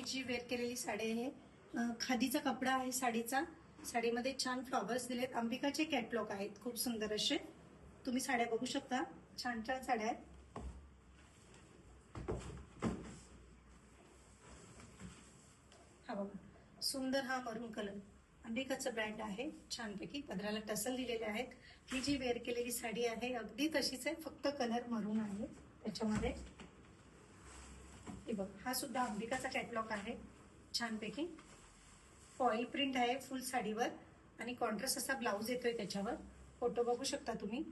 जी wear केलेली साडी आहे खादीचा कपडा आहे साडीचा. साडीमध्ये छान फ्लॉवर्स दिलेत. अंबिकाचे कॅटलॉग आहेत खूप सुंदर असे. तुम्ही साड्या बघू शकता. छान छान साड्या आहेत. हा बघा सुंदर हा मरून कलर अंबिकाचा ब्रँड आहे. छानपैकी पदराला टसल दिलेले आहेत. ही जी वेअर केलेली साडी आहे अगदी तशीच आहे, फक्त कलर मरून आहे त्याच्यामध्ये. हे बघ हा सुद्धा अंबिकाचा कॅटलॉग आहे. छानपैकी फॉइल प्रिंट आहे फुल साडीवर आणि कॉन्ट्रास्ट असा ब्लाउज येतोय त्याच्यावर. फोटो बघू शकता तुम्ही.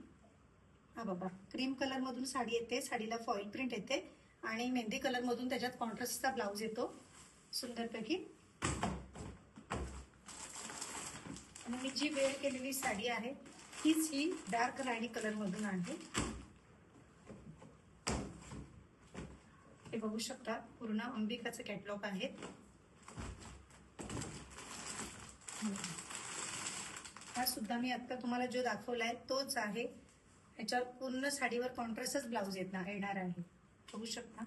हा बघा क्रीम कलर मधून साडी येते. साडीला फॉइल प्रिंट येते आणि मेहंदी कलर मधून त्याच्यात कॉन्ट्रास्टचा ब्लाउज येतो सुंदरपैकी. आणि मी जी वेअर केलेली साडी आहे हीच ही डार्क राणी कलर मधून आहे. हे बघू शकता पूर्ण अंबिकाचं कॅटलॉग आहे. हा सुद्धा मी आता तुम्हाला जो दाखवलाय तोच आहे. याच्यावर पूर्ण साडीवर कॉन्ट्रास्टच ब्लाउज येणार आहे. बघू शकता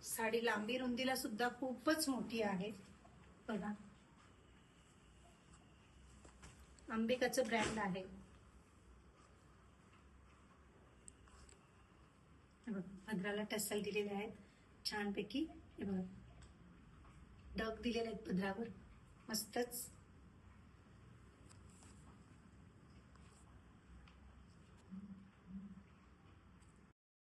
साडी लांबी रुंदीला सुद्धा खूपच मोठी आहे. बघा अंबिकाचं ब्रँड आहे. पदराला टसल दिलेले आहेत छानपैकी. हे बघा डग दिलेले आहेत पदरावर मस्तच.